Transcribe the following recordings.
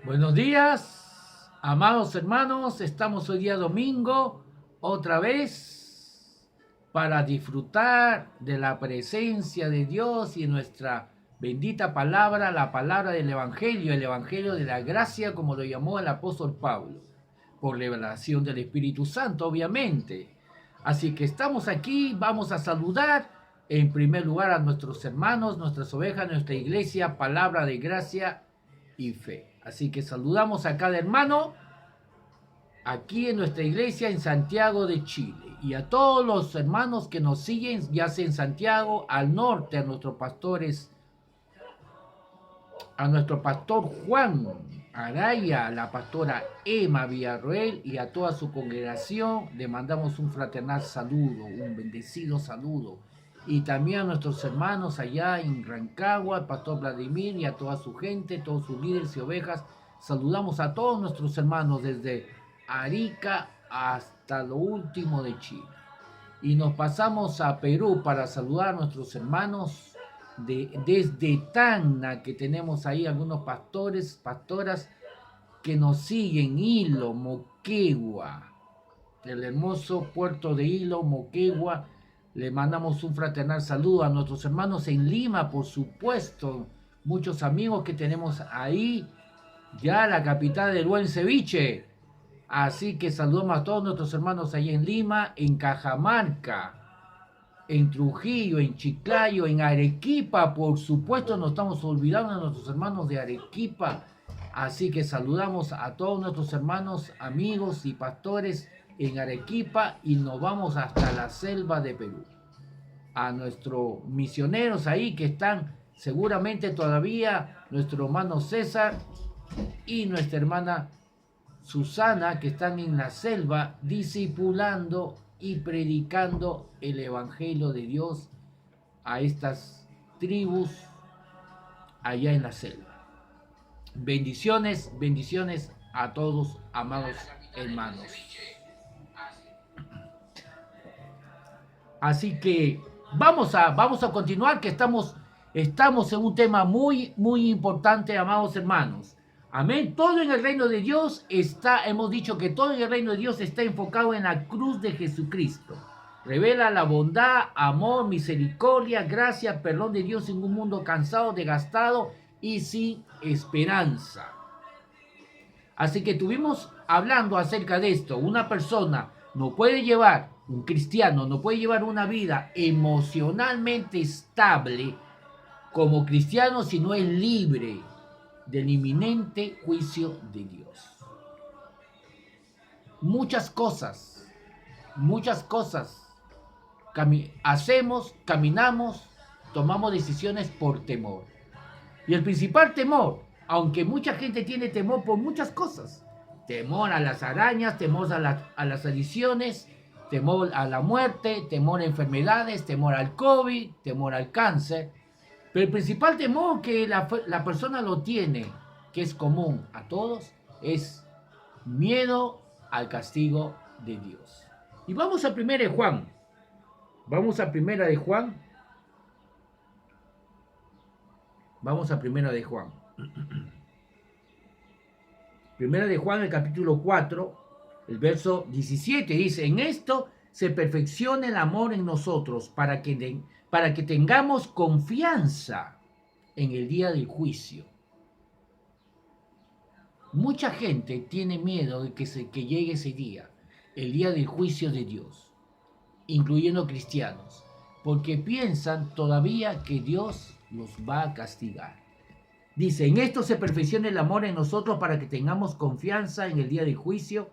Buenos días, amados hermanos. Estamos hoy día domingo, otra vez, para disfrutar de la presencia de Dios y nuestra bendita palabra, la palabra del Evangelio, el Evangelio de la gracia, como lo llamó el apóstol Pablo, por revelación del Espíritu Santo, obviamente. Así que estamos aquí, vamos a saludar en primer lugar a nuestros hermanos, nuestras ovejas, nuestra iglesia, palabra de gracia y fe. Así que saludamos a cada hermano aquí en nuestra iglesia en Santiago de Chile y a todos los hermanos que nos siguen, ya sea en Santiago, al norte, a nuestros pastores, a nuestro pastor Juan Araya, a la pastora Emma Villarroel y a toda su congregación. Le mandamos un fraternal saludo, un bendecido saludo. Y también a nuestros hermanos allá en Rancagua, al pastor Vladimir y a toda su gente, todos sus líderes y ovejas. Saludamos a todos nuestros hermanos desde Arica hasta lo último de Chile. Y nos pasamos a Perú para saludar a nuestros hermanos desde Tacna, que tenemos ahí algunos pastores, pastoras que nos siguen, Hilo, Moquegua, el hermoso puerto de Hilo, Moquegua. Le mandamos un fraternal saludo a nuestros hermanos en Lima, por supuesto, muchos amigos que tenemos ahí, ya la capital del buen ceviche. Así que saludamos a todos nuestros hermanos ahí en Lima, en Cajamarca, en Trujillo, en Chiclayo, en Arequipa, por supuesto, no estamos olvidando de nuestros hermanos de Arequipa. Así que saludamos a todos nuestros hermanos, amigos y pastores en Arequipa y nos vamos hasta la selva de Perú. A nuestros misioneros ahí que están seguramente todavía, nuestro hermano César y nuestra hermana Susana, que están en la selva discipulando y predicando el Evangelio de Dios a estas tribus allá en la selva. Bendiciones, bendiciones a todos, amados hermanos. Así que vamos a continuar, que estamos en un tema muy importante, amados hermanos. Amén. Todo en el reino de Dios hemos dicho que todo en el reino de Dios está enfocado en la cruz de Jesucristo. Revela la bondad, amor, misericordia, gracia, perdón de Dios en un mundo cansado, desgastado y sin esperanza. Así que estuvimos hablando acerca de esto. Una persona no puede llevar, un cristiano no puede llevar una vida emocionalmente estable como cristiano si no es libre del inminente juicio de Dios. Muchas cosas hacemos, caminamos, tomamos decisiones por temor. Y el principal temor, aunque mucha gente tiene temor por muchas cosas, temor a las arañas, temor a las adicciones, temor a la muerte, temor a enfermedades, temor al COVID, temor al cáncer, pero el principal temor que la persona lo tiene, que es común a todos, es miedo al castigo de Dios. Y vamos a primera de Juan. Vamos a primera de Juan. Vamos a primera de Juan. Primera de Juan, el capítulo 4, el verso 17, dice: en esto se perfecciona el amor en nosotros, para que tengamos confianza en el día del juicio. Mucha gente tiene miedo de que llegue ese día, el día del juicio de Dios, incluyendo cristianos, porque piensan todavía que Dios los va a castigar. Dice: en esto se perfecciona el amor en nosotros, para que tengamos confianza en el día del juicio,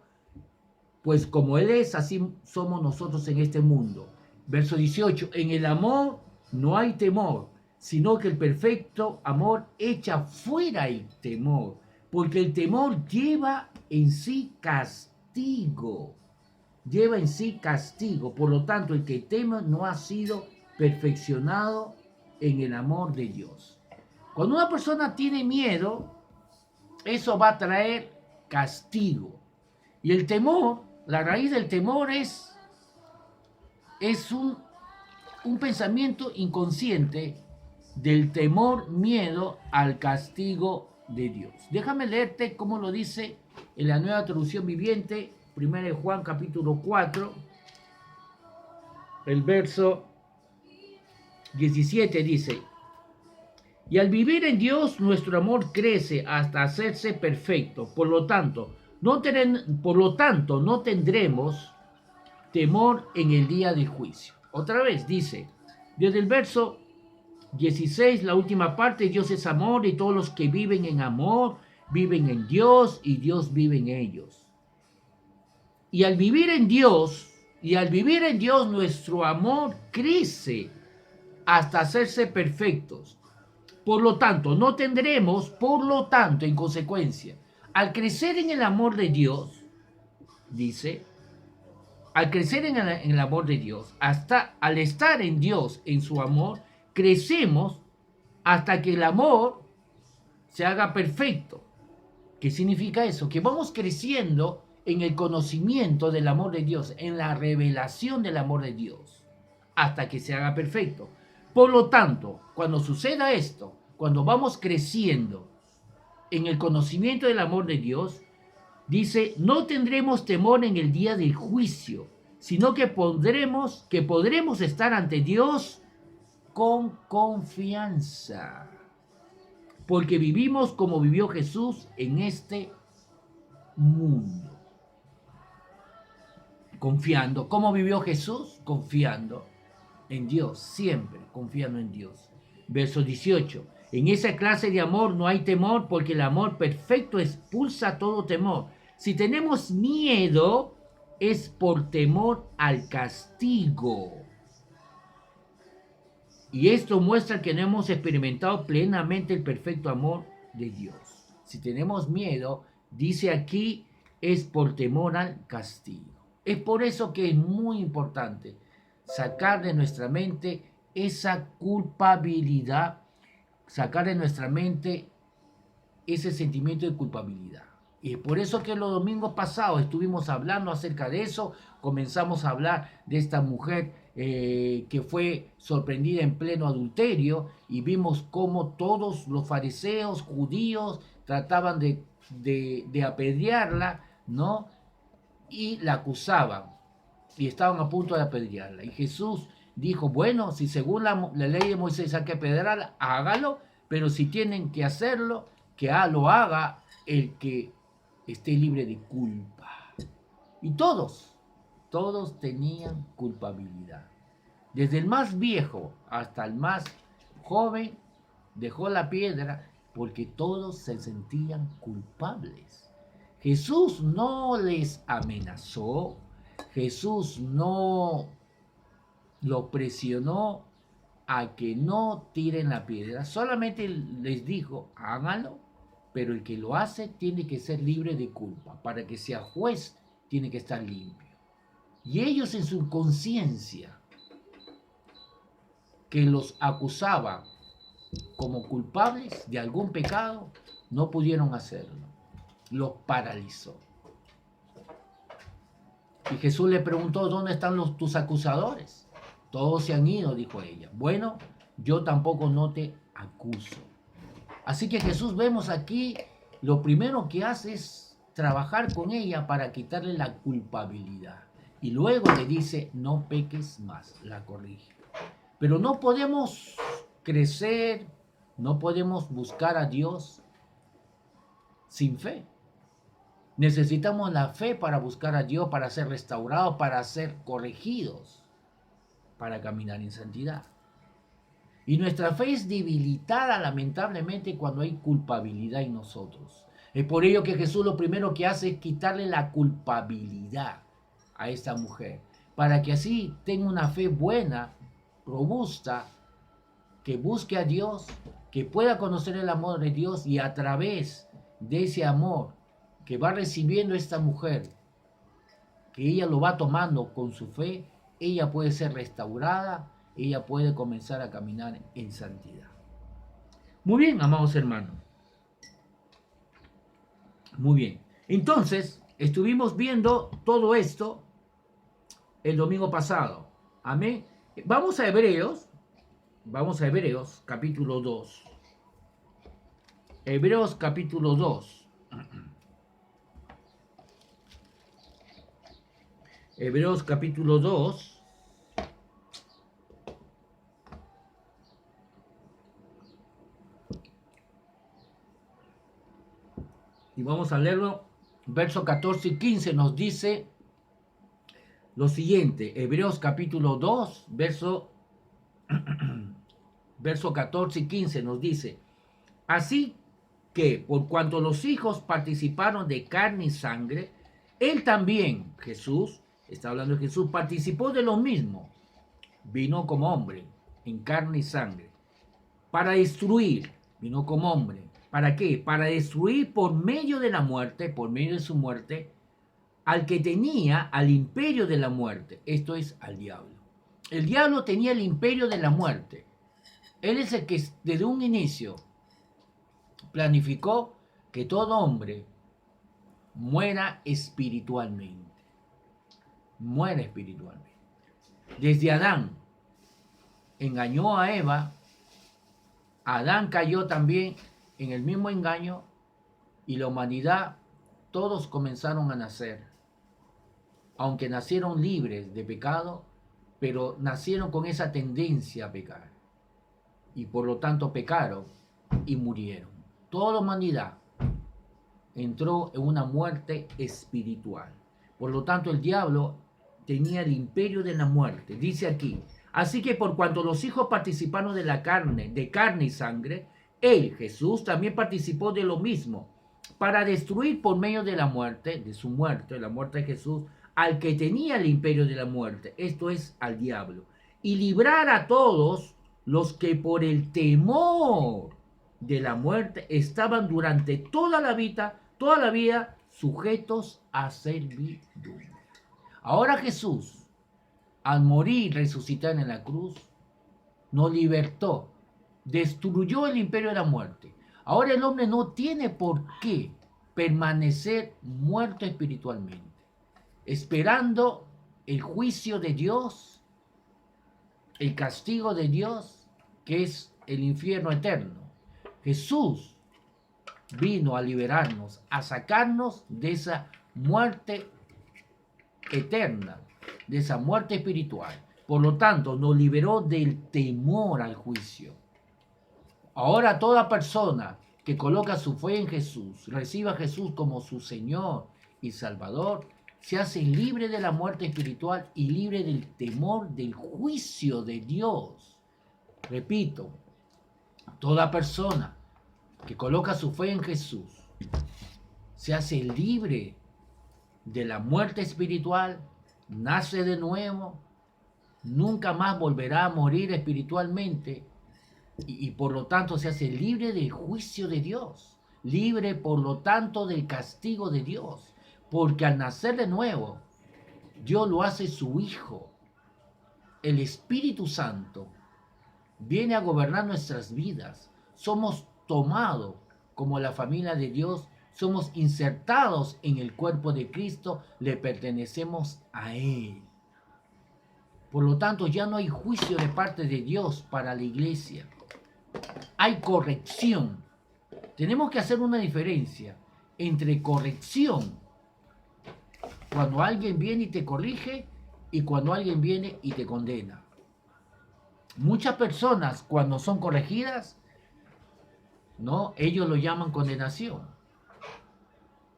pues como Él es, así somos nosotros en este mundo. Verso 18, en el amor no hay temor, sino que el perfecto amor echa fuera el temor, porque el temor lleva en sí castigo. Lleva en sí castigo. Por lo tanto, el que teme no ha sido perfeccionado en el amor de Dios. Cuando una persona tiene miedo, eso va a traer castigo. Y el temor, la raíz del temor es un pensamiento inconsciente del temor, miedo al castigo de Dios. Déjame leerte cómo lo dice en la Nueva Traducción Viviente, 1 Juan capítulo 4, el verso 17 dice: y al vivir en Dios, nuestro amor crece hasta hacerse perfecto. Por lo tanto, no tendremos temor en el día del juicio. Otra vez dice, desde el verso 16, la última parte: Dios es amor y todos los que viven en amor viven en Dios y Dios vive en ellos. Y al vivir en Dios, nuestro amor crece hasta hacerse perfectos. Por lo tanto, en consecuencia, al crecer en el amor de Dios, dice, al crecer en el amor de Dios, hasta al estar en Dios, en su amor, crecemos hasta que el amor se haga perfecto. ¿Qué significa eso? Que vamos creciendo en el conocimiento del amor de Dios, en la revelación del amor de Dios, hasta que se haga perfecto. Por lo tanto, cuando suceda esto, cuando vamos creciendo en el conocimiento del amor de Dios, dice, no tendremos temor en el día del juicio, sino que podremos estar ante Dios con confianza, porque vivimos como vivió Jesús en este mundo. Confiando. ¿Cómo vivió Jesús? Confiando en Dios, siempre confiando en Dios. Verso 18. En esa clase de amor no hay temor, porque el amor perfecto expulsa todo temor. Si tenemos miedo, es por temor al castigo. Y esto muestra que no hemos experimentado plenamente el perfecto amor de Dios. Si tenemos miedo, dice aquí, es por temor al castigo. Es por eso que es muy importante sacar de nuestra mente esa culpabilidad, sacar de nuestra mente ese sentimiento de culpabilidad. Y es por eso que los domingos pasados estuvimos hablando acerca de eso, comenzamos a hablar de esta mujer que fue sorprendida en pleno adulterio, y vimos cómo todos los fariseos judíos trataban de apedrearla, ¿no? Y la acusaban y estaban a punto de apedrearla. Y Jesús dijo, bueno, si según la ley de Moisés hay que apedrearla, hágalo, pero si tienen que hacerlo, que lo haga el que esté libre de culpa. Y todos tenían culpabilidad. Desde el más viejo hasta el más joven dejó la piedra porque todos se sentían culpables. Jesús no les amenazó, Jesús no los presionó a que no tiren la piedra, solamente les dijo, háganlo, pero el que lo hace tiene que ser libre de culpa. Para que sea juez, tiene que estar limpio. Y ellos en su conciencia, que los acusaban como culpables de algún pecado, no pudieron hacerlo. Los paralizó. Y Jesús le preguntó, ¿dónde están tus acusadores? Todos se han ido, dijo ella. Bueno, yo tampoco no te acuso. Así que Jesús, vemos aquí, lo primero que hace es trabajar con ella para quitarle la culpabilidad. Y luego le dice, no peques más, la corrige. Pero no podemos crecer, no podemos buscar a Dios sin fe. Necesitamos la fe para buscar a Dios, para ser restaurados, para ser corregidos, para caminar en santidad. Y nuestra fe es debilitada lamentablemente cuando hay culpabilidad en nosotros. Es por ello que Jesús lo primero que hace es quitarle la culpabilidad a esta mujer, para que así tenga una fe buena, robusta, que busque a Dios, que pueda conocer el amor de Dios, y a través de ese amor que va recibiendo esta mujer, que ella lo va tomando con su fe, ella puede ser restaurada, ella puede comenzar a caminar en santidad. Muy bien, amados hermanos. Muy bien. Entonces, estuvimos viendo todo esto el domingo pasado. Amén. Vamos a Hebreos capítulo 2. Hebreos capítulo 2. Hebreos capítulo 2. Y vamos a leerlo. Versos 14 y 15 nos dice lo siguiente. Hebreos capítulo 2, verso 14 y 15 nos dice: así que por cuanto los hijos participaron de carne y sangre, él también, Jesús, está hablando de Jesús, participó de lo mismo. Vino como hombre, en carne y sangre, para destruir, vino como hombre. ¿Para qué? Para destruir por medio de la muerte, por medio de su muerte, al que tenía al imperio de la muerte, esto es, al diablo. El diablo tenía el imperio de la muerte. Él es el que desde un inicio planificó que todo hombre muera espiritualmente. Muera espiritualmente. Desde Adán engañó a Eva, Adán cayó también en el mismo engaño y la humanidad, todos comenzaron a nacer. Aunque nacieron libres de pecado, pero nacieron con esa tendencia a pecar. Y por lo tanto pecaron y murieron. Toda la humanidad entró en una muerte espiritual. Por lo tanto, el diablo tenía el imperio de la muerte. Dice aquí: así que por cuanto los hijos participaron de carne y sangre, él, Jesús, también participó de lo mismo, para destruir por medio de la muerte, de su muerte, la muerte de Jesús, al que tenía el imperio de la muerte, esto es, al diablo, y librar a todos los que por el temor de la muerte estaban durante toda la vida sujetos a servidumbre. Ahora Jesús, al morir y resucitar en la cruz, nos libertó, destruyó el imperio de la muerte. Ahora el hombre no tiene por qué permanecer muerto espiritualmente, esperando el juicio de Dios, el castigo de Dios, que es el infierno eterno. Jesús vino a liberarnos, a sacarnos de esa muerte eterna, de esa muerte espiritual. Por lo tanto, nos liberó del temor al juicio. Ahora toda persona que coloca su fe en Jesús, reciba a Jesús como su Señor y Salvador, se hace libre de la muerte espiritual y libre del temor del juicio de Dios. Repito, toda persona que coloca su fe en Jesús se hace libre de la muerte espiritual, nace de nuevo, nunca más volverá a morir espiritualmente y por lo tanto se hace libre del juicio de Dios, libre por lo tanto del castigo de Dios, porque al nacer de nuevo, Dios lo hace su Hijo. El Espíritu Santo viene a gobernar nuestras vidas. Somos tomados como la familia de Dios, somos insertados en el cuerpo de Cristo, le pertenecemos a Él. Por lo tanto, ya no hay juicio de parte de Dios para la iglesia. Hay corrección. Tenemos que hacer una diferencia entre corrección, cuando alguien viene y te corrige, y cuando alguien viene y te condena. Muchas personas, cuando son corregidas, ¿no? Ellos lo llaman condenación.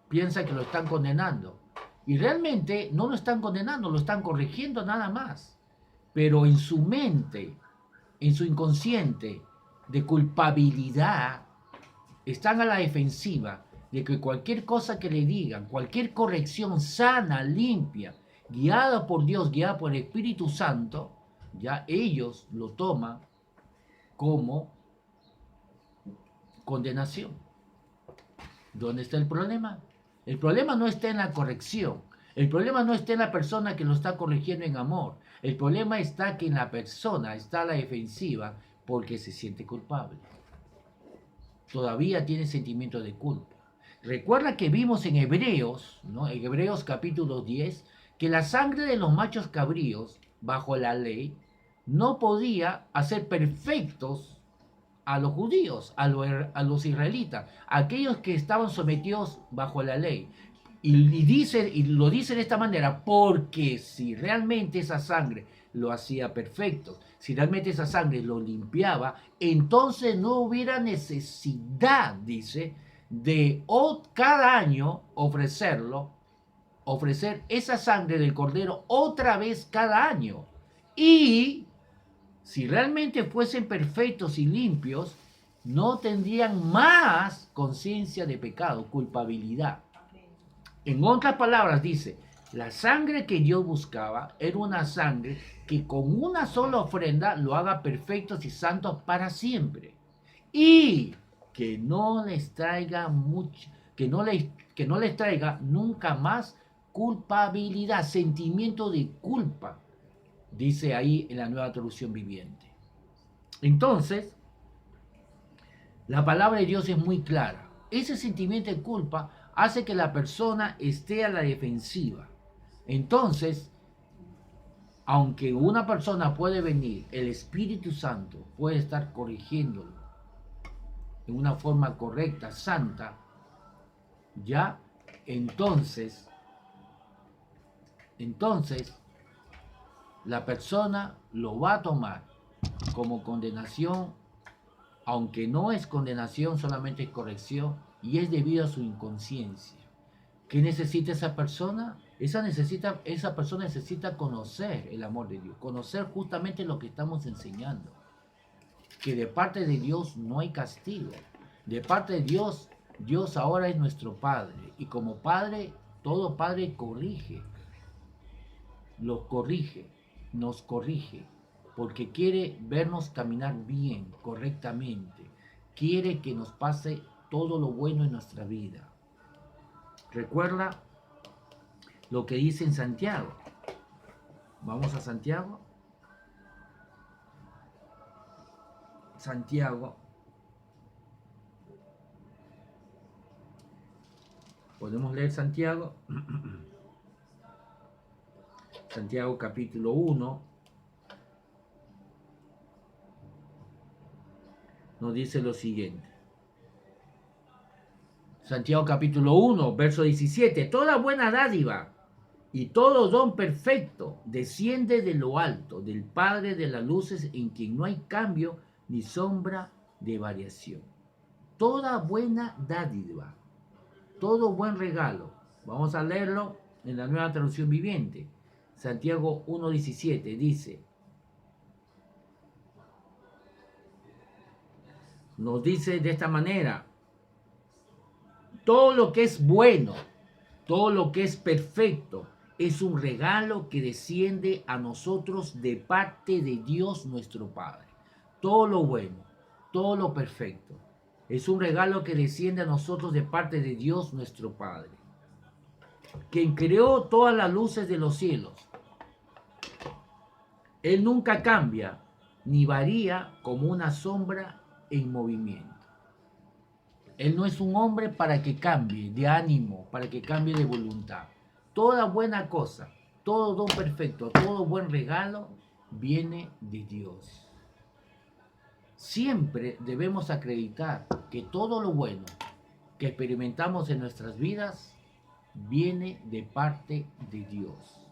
Piensan que lo están condenando. Y realmente no lo están condenando, lo están corrigiendo nada más. Pero en su mente, en su inconsciente de culpabilidad, están a la defensiva de que cualquier cosa que le digan, cualquier corrección sana, limpia, guiada por Dios, guiada por el Espíritu Santo, ya ellos lo toman como condenación. ¿Dónde está el problema? El problema no está en la corrección. El problema no está en la persona que lo está corrigiendo en amor. El problema está que en la persona está a la defensiva porque se siente culpable. Todavía tiene sentimiento de culpa. Recuerda que vimos en Hebreos, ¿no? En Hebreos capítulo 10, que la sangre de los machos cabríos, bajo la ley, no podía hacer perfectos a los judíos, a los israelitas, a aquellos que estaban sometidos bajo la ley. Y lo dice de esta manera, porque si realmente esa sangre lo hacía perfecto, si realmente esa sangre lo limpiaba, entonces no hubiera necesidad, dice, de cada año ofrecer esa sangre del cordero otra vez cada año. Y si realmente fuesen perfectos y limpios, no tendrían más conciencia de pecado, culpabilidad. En otras palabras, dice, la sangre que Dios buscaba era una sangre que con una sola ofrenda lo haga perfectos y santos para siempre. Y que no les traiga mucho, que no les traiga nunca más culpabilidad, sentimiento de culpa, dice ahí en la Nueva Traducción Viviente. Entonces, la palabra de Dios es muy clara. Ese sentimiento de culpa hace que la persona esté a la defensiva. Entonces, aunque una persona puede venir, el Espíritu Santo puede estar corrigiéndolo en una forma correcta, santa, ya, entonces, la persona lo va a tomar como condenación, aunque no es condenación, solamente es corrección, y es debido a su inconsciencia. ¿Qué necesita esa persona? Esa persona necesita conocer el amor de Dios, conocer justamente lo que estamos enseñando, que de parte de Dios no hay castigo, de parte de Dios, Dios ahora es nuestro Padre, y como Padre, todo Padre corrige, nos corrige, porque quiere vernos caminar bien, correctamente, quiere que nos pase todo lo bueno en nuestra vida. Recuerda lo que dice en Santiago. Vamos a Santiago. Santiago. Podemos leer Santiago. Santiago capítulo 1. Nos dice lo siguiente. Santiago capítulo 1, verso 17. Toda buena dádiva y todo don perfecto desciende de lo alto, del Padre de las luces, en quien no hay cambio ni sombra de variación. Toda buena dádiva, todo buen regalo. Vamos a leerlo en la Nueva Traducción Viviente. Santiago 1:17 dice, nos dice de esta manera, todo lo que es bueno, todo lo que es perfecto, es un regalo que desciende a nosotros de parte de Dios nuestro Padre. Todo lo bueno, todo lo perfecto, es un regalo que desciende a nosotros de parte de Dios nuestro Padre, quien creó todas las luces de los cielos. Él nunca cambia ni varía como una sombra en movimiento. Él no es un hombre para que cambie de ánimo, para que cambie de voluntad. Toda buena cosa, todo don perfecto, todo buen regalo viene de Dios. Siempre debemos acreditar que todo lo bueno que experimentamos en nuestras vidas viene de parte de Dios.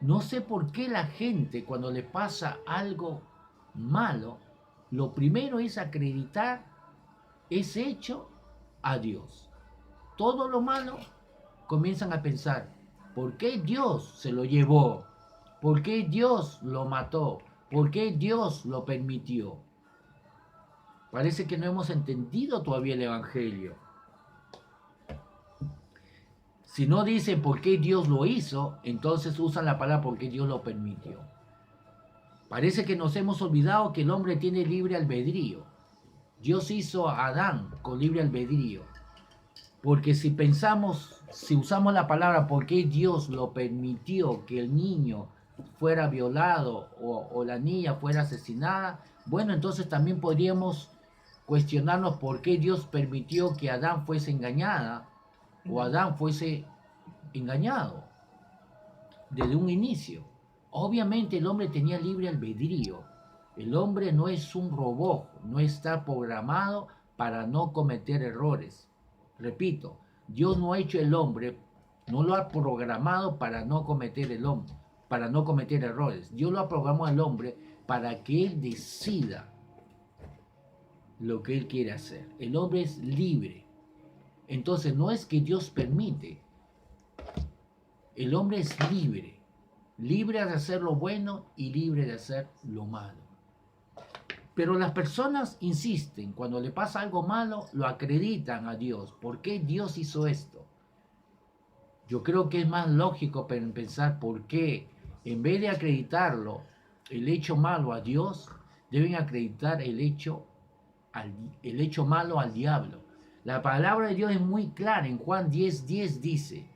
No sé por qué la gente, cuando le pasa algo malo, lo primero es acreditar ese hecho a Dios. Todo lo malo comienzan a pensar, ¿por qué Dios se lo llevó? ¿Por qué Dios lo mató? ¿Por qué Dios lo permitió? Parece que no hemos entendido todavía el Evangelio. Si no dicen por qué Dios lo hizo, entonces usan la palabra por qué Dios lo permitió. Parece que nos hemos olvidado que el hombre tiene libre albedrío. Dios hizo a Adán con libre albedrío. Porque si usamos la palabra por qué Dios lo permitió que el niño fuera violado o la niña fuera asesinada, bueno, entonces también podríamos cuestionarnos por qué Dios permitió que Adán fuese engañada o Adán fuese engañado desde un inicio. Obviamente el hombre tenía libre albedrío, El hombre no es un robot, no está programado para no cometer errores. Repito, Dios no ha hecho el hombre, no lo ha programado para no cometer el hombre, para no cometer errores. Dios lo ha programado al hombre para que él decida lo que él quiere hacer. El hombre es libre. Entonces no es que Dios permite. El hombre es libre. Libre de hacer lo bueno y libre de hacer lo malo. Pero las personas insisten, cuando le pasa algo malo, lo acreditan a Dios. ¿Por qué Dios hizo esto? Yo creo que es más lógico pensar por qué, en vez de acreditarlo, el hecho malo a Dios, deben acreditar el hecho malo al diablo. La palabra de Dios es muy clara. En Juan 10:10 dice,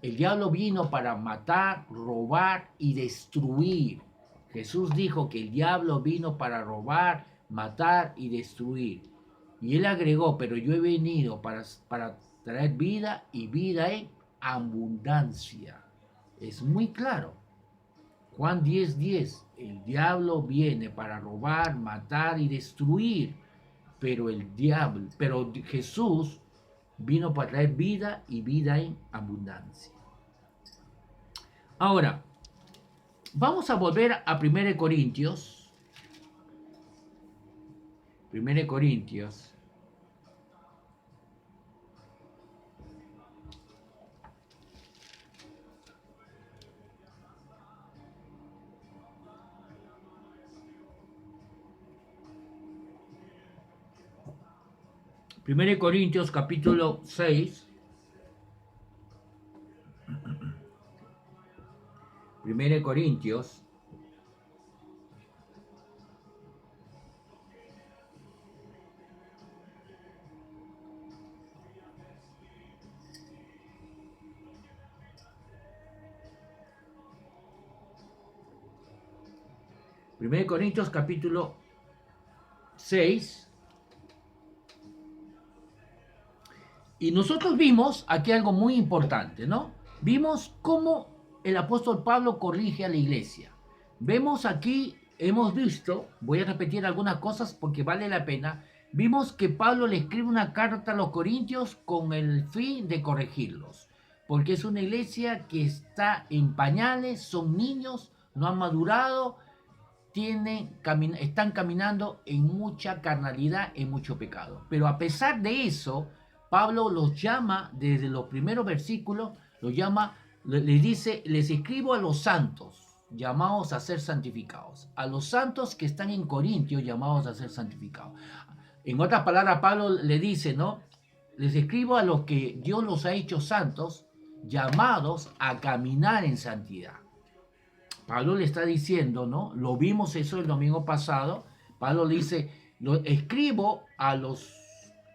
el diablo vino para matar, robar y destruir. Jesús dijo que el diablo vino para robar, matar y destruir. Y él agregó, pero yo he venido para traer vida y vida en abundancia. Es muy claro. Juan 10:10, el diablo viene para robar, matar y destruir. Pero Jesús vino para traer vida y vida en abundancia. Ahora, vamos a volver a 1 Corintios. 1 Corintios. Primero Corintios capítulo 6. 1 Corintios capítulo 6. Y nosotros vimos aquí algo muy importante, ¿no? Vimos cómo el apóstol Pablo corrige a la iglesia. Vemos aquí, hemos visto, voy a repetir algunas cosas porque vale la pena. Vimos que Pablo le escribe una carta a los corintios con el fin de corregirlos. Porque es una iglesia que está en pañales, son niños, no han madurado, están caminando en mucha carnalidad, en mucho pecado. Pero a pesar de eso, Pablo los llama, desde los primeros versículos, los llama, les dice, les escribo a los santos, llamados a ser santificados. A los santos que están en Corintios, llamados a ser santificados. En otras palabras, Pablo le dice, ¿no? Les escribo a los que Dios los ha hecho santos, llamados a caminar en santidad. Pablo le está diciendo, ¿no? Lo vimos eso el domingo pasado. Pablo le dice, lo escribo a los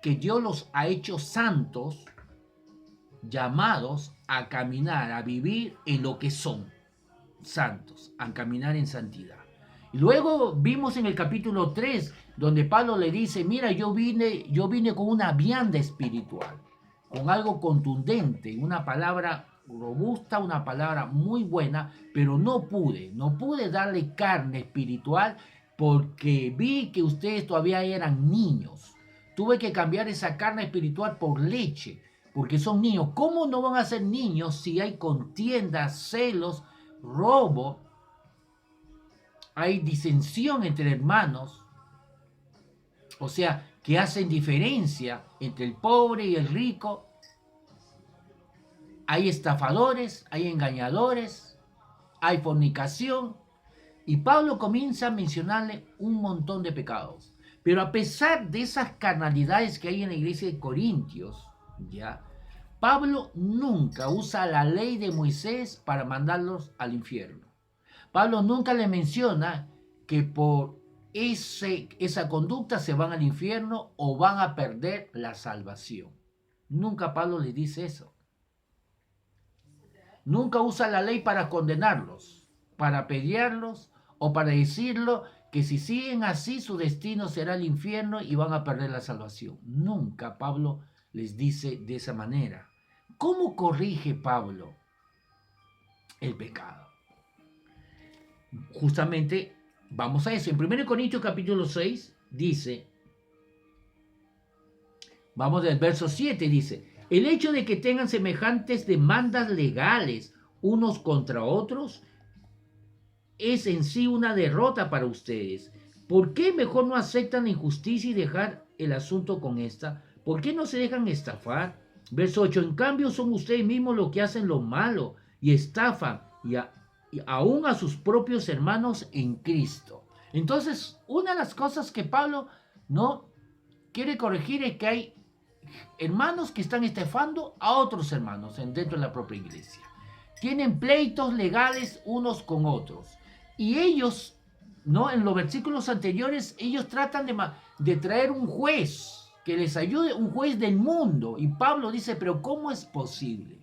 que Dios los ha hecho santos, llamados a caminar, a vivir en lo que son santos, a caminar en santidad. Y luego vimos en el capítulo 3, donde Pablo le dice, mira, yo vine con una vianda espiritual, con algo contundente, una palabra robusta, una palabra muy buena, pero no pude darle carne espiritual porque vi que ustedes todavía eran niños. Tuve que cambiar esa carne espiritual por leche, porque son niños. ¿Cómo no van a ser niños si hay contiendas, celos, robo, hay disensión entre hermanos? O sea, que hacen diferencia entre el pobre y el rico. Hay estafadores, hay engañadores, hay fornicación. Y Pablo comienza a mencionarle un montón de pecados. Pero a pesar de esas carnalidades que hay en la iglesia de Corintios, ¿ya? Pablo nunca usa la ley de Moisés para mandarlos al infierno. Pablo nunca le menciona que por esa conducta se van al infierno o van a perder la salvación. Nunca Pablo les dice eso. Nunca usa la ley para condenarlos, para pelearlos o para decirlo que si siguen así su destino será el infierno y van a perder la salvación. Nunca Pablo les dice de esa manera. ¿Cómo corrige Pablo el pecado? Justamente Vamos a eso. En 1 Corintios capítulo 6 dice, vamos del verso 7, dice, el hecho de que tengan semejantes demandas legales unos contra otros es en sí una derrota para ustedes. ¿Por qué mejor no aceptan la injusticia y dejar el asunto con esta? ¿Por qué no se dejan estafar? Verso 8, en cambio son ustedes mismos los que hacen lo malo y estafan y aún a sus propios hermanos en Cristo. Entonces, una de las cosas que Pablo no quiere corregir es que hay hermanos que están estafando a otros hermanos dentro de la propia iglesia. Tienen pleitos legales unos con otros. Y ellos, ¿no? En los versículos anteriores, ellos tratan de traer un juez que les ayude, un juez del mundo. Y Pablo dice, pero ¿cómo es posible?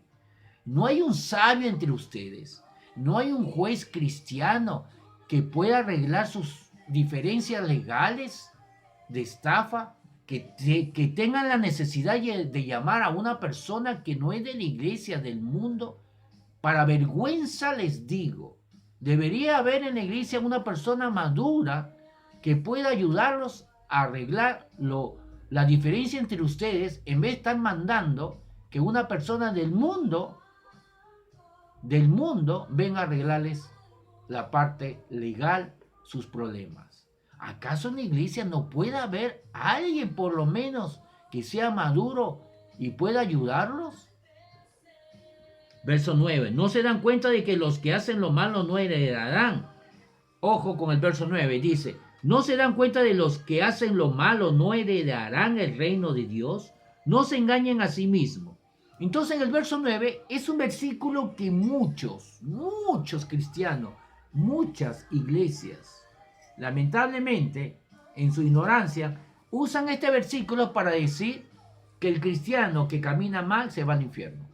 No hay un sabio entre ustedes. No hay un juez cristiano que pueda arreglar sus diferencias legales de estafa, que tengan la necesidad de llamar a una persona que no es de la iglesia, del mundo. Para vergüenza les digo, debería haber en la iglesia una persona madura que pueda ayudarlos a arreglar la diferencia entre ustedes, en vez de estar mandando que una persona del mundo venga a arreglarles la parte legal, sus problemas. ¿Acaso en la iglesia no puede haber alguien por lo menos que sea maduro y pueda ayudarlos? Verso 9. ¿No se dan cuenta de que los que hacen lo malo no heredarán? Ojo con el verso 9. Dice, ¿no se dan cuenta de los que hacen lo malo no heredarán el reino de Dios? No se engañen a sí mismos. Entonces en el verso 9 es un versículo que muchos cristianos, muchas iglesias, lamentablemente, en su ignorancia, usan este versículo para decir que el cristiano que camina mal se va al infierno.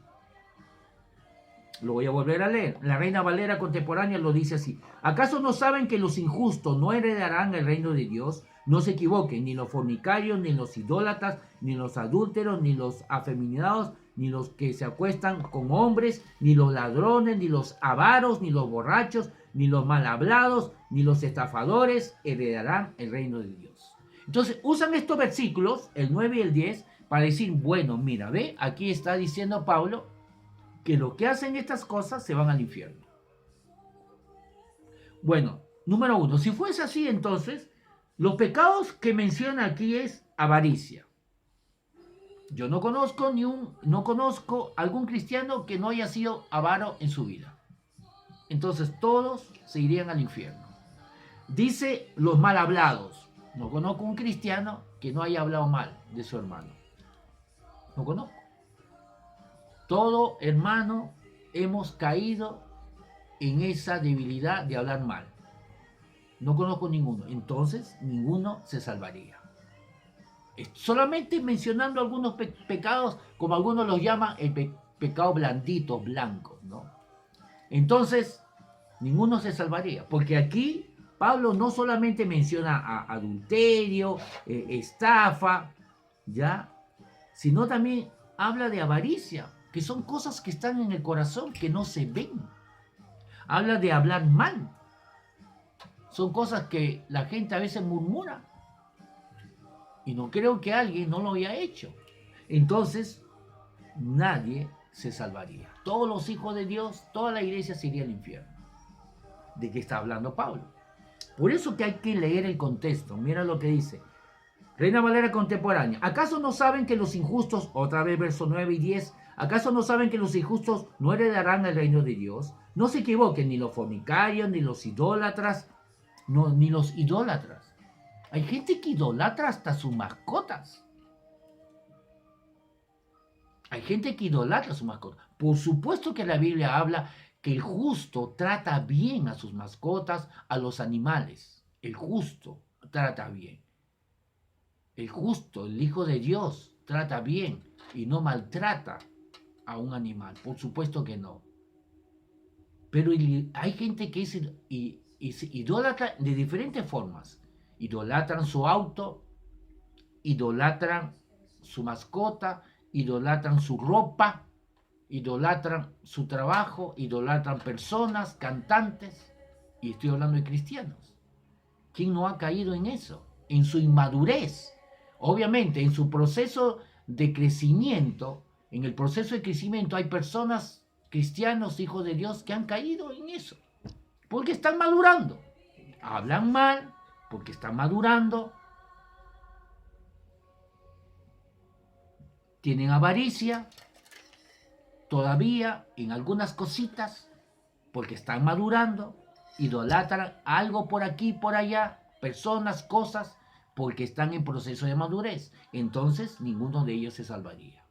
Lo voy a volver a leer. La Reina Valera contemporánea lo dice así. ¿Acaso no saben que los injustos no heredarán el reino de Dios? No se equivoquen, ni los fornicarios, ni los idólatras, ni los adúlteros, ni los afeminados, ni los que se acuestan con hombres, ni los ladrones, ni los avaros, ni los borrachos, ni los mal hablados, ni los estafadores heredarán el reino de Dios. Entonces usan estos versículos, el 9 y el 10, para decir, bueno, mira, ve, aquí está diciendo Pablo que los que hacen estas cosas se van al infierno. Bueno, número 1, si fuese así entonces, los pecados que menciona aquí es avaricia. Yo no conozco algún cristiano que no haya sido avaro en su vida. Entonces todos se irían al infierno. Dice los mal hablados. No conozco un cristiano que no haya hablado mal de su hermano. No conozco. Todo hermano hemos caído en esa debilidad de hablar mal. No conozco ninguno. Entonces ninguno se salvaría. Solamente mencionando algunos pecados, como algunos los llaman el pecado blandito, blanco, ¿no? Entonces, ninguno se salvaría, porque aquí Pablo no solamente menciona adulterio, estafa, ¿ya? Sino también habla de avaricia, que son cosas que están en el corazón, que no se ven. Habla de hablar mal. Son cosas que la gente a veces murmura. Y no creo que alguien no lo haya hecho. Entonces, nadie se salvaría. Todos los hijos de Dios, toda la iglesia se iría al infierno. ¿De qué está hablando Pablo? Por eso que hay que leer el contexto. Mira lo que dice. Reina Valera contemporánea. ¿Acaso no saben que los injustos, otra vez versos 9 y 10, ¿acaso no saben que los injustos no heredarán el reino de Dios? No se equivoquen, ni los fornicarios, ni los idólatras, ni los idólatras. Hay gente que idolatra hasta sus mascotas. Hay gente que idolatra a sus mascotas. Por supuesto que la Biblia habla que el justo trata bien a sus mascotas, a los animales. El justo trata bien. El justo, el Hijo de Dios, trata bien y no maltrata a un animal. Por supuesto que no. Pero hay gente que es idólatra de diferentes formas. Idolatran su auto, idolatran su mascota, idolatran su ropa, idolatran su trabajo, idolatran personas, cantantes, y estoy hablando de cristianos. ¿Quién no ha caído en eso? En su inmadurez. Obviamente, en su proceso de crecimiento, en el proceso de crecimiento hay personas, cristianos, hijos de Dios, que han caído en eso. Porque están madurando. Hablan mal, porque están madurando. Tienen avaricia, todavía en algunas cositas, porque están madurando, idolatran algo por aquí, por allá, personas, cosas, porque están en proceso de madurez. Entonces, ninguno de ellos se salvaría.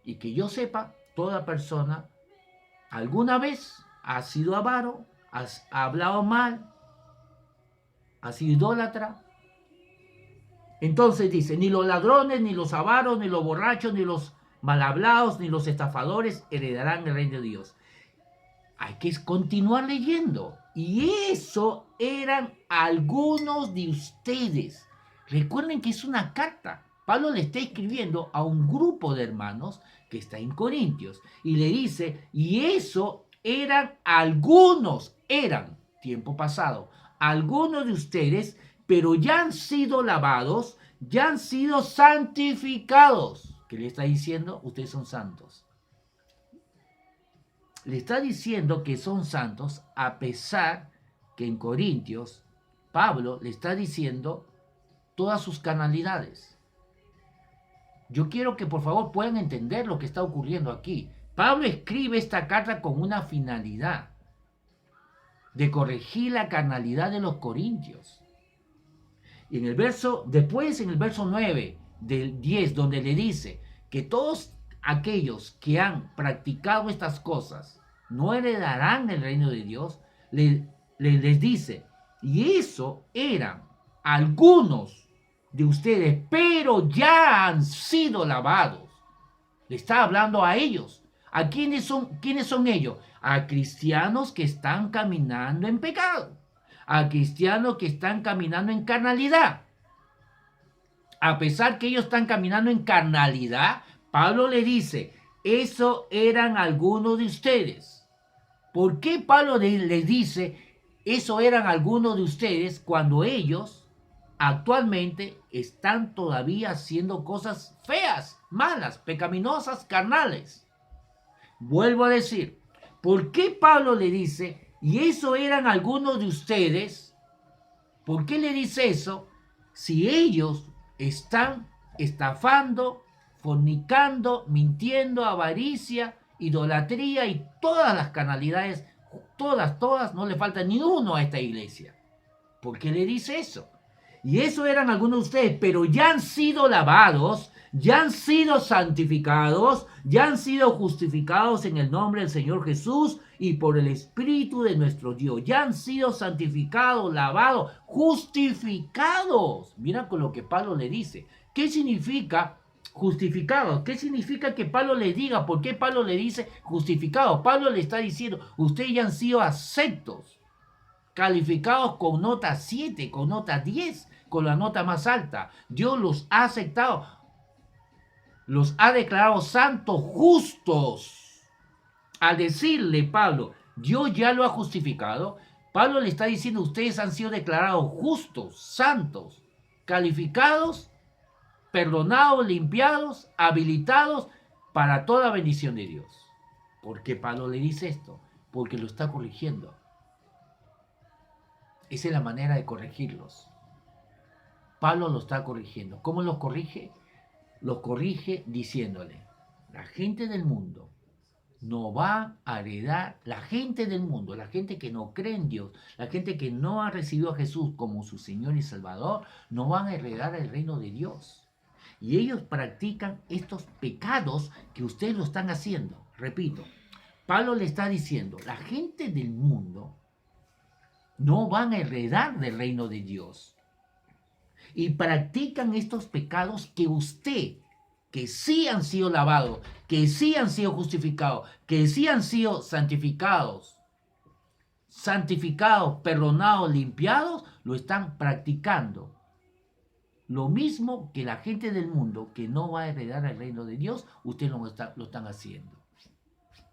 Y que yo sepa, toda persona alguna vez ha sido avaro, ha hablado mal, ha sido idólatra. Entonces dice, ni los ladrones, ni los avaros, ni los borrachos, ni los malhablados, ni los estafadores heredarán el reino de Dios. Hay que continuar leyendo. Y eso eran algunos de ustedes. Recuerden que es una carta. Pablo le está escribiendo a un grupo de hermanos que está en Corintios. Y le dice, y eso eran algunos, eran, tiempo pasado, algunos de ustedes, pero ya han sido lavados, ya han sido santificados. ¿Qué le está diciendo? Ustedes son santos. Le está diciendo que son santos a pesar que en Corintios Pablo le está diciendo todas sus carnalidades. Yo quiero que por favor puedan entender lo que está ocurriendo aquí. Pablo escribe esta carta con una finalidad de corregir la carnalidad de los corintios. Y en el verso, después en el verso 9 del 10, donde le dice que todos aquellos que han practicado estas cosas no heredarán el reino de Dios, les dice, y eso eran algunos de ustedes, pero ya han sido lavados. Le está hablando a ellos. ¿A quiénes son ellos? A cristianos que están caminando en pecado, a cristianos que están caminando en carnalidad. A pesar que ellos están caminando en carnalidad, Pablo le dice, eso eran algunos de ustedes. ¿Por qué Pablo les dice, eso eran algunos de ustedes, cuando ellos actualmente están todavía haciendo cosas feas, malas, pecaminosas, carnales? Vuelvo a decir, ¿por qué Pablo le dice, y eso eran algunos de ustedes? ¿Por qué le dice eso? Si ellos están estafando, fornicando, mintiendo, avaricia, idolatría y todas las carnalidades, todas, no le falta ni uno a esta iglesia. ¿Por qué le dice eso? Y eso eran algunos de ustedes, pero ya han sido lavados, ya han sido santificados, ya han sido justificados en el nombre del Señor Jesús y por el Espíritu de nuestro Dios. Ya han sido santificados, lavados, justificados. Mira con lo que Pablo le dice. ¿Qué significa justificados? ¿Qué significa que Pablo le diga? ¿Por qué Pablo le dice justificados? Pablo le está diciendo, ustedes ya han sido aceptos, calificados con nota 7, con nota 10, con la nota más alta. Dios los ha aceptado, los ha declarado santos, justos. Al decirle Pablo, Dios ya lo ha justificado, Pablo le está diciendo, ustedes han sido declarados justos, santos, calificados, perdonados, limpiados, habilitados para toda bendición de Dios. ¿Por qué Pablo le dice esto? Porque lo está corrigiendo. Esa es la manera de corregirlos. Pablo lo está corrigiendo. ¿Cómo los corrige? Los corrige diciéndole, la gente del mundo no va a heredar, la gente del mundo, la gente que no cree en Dios, la gente que no ha recibido a Jesús como su Señor y Salvador, no van a heredar el reino de Dios. Y ellos practican estos pecados que ustedes lo están haciendo. Repito, Pablo le está diciendo, la gente del mundo no van a heredar del reino de Dios. Y practican estos pecados que usted, que sí han sido lavados, que sí han sido justificados, que sí han sido santificados, perdonados, limpiados, lo están practicando. Lo mismo que la gente del mundo que no va a heredar el reino de Dios, ustedes lo están haciendo.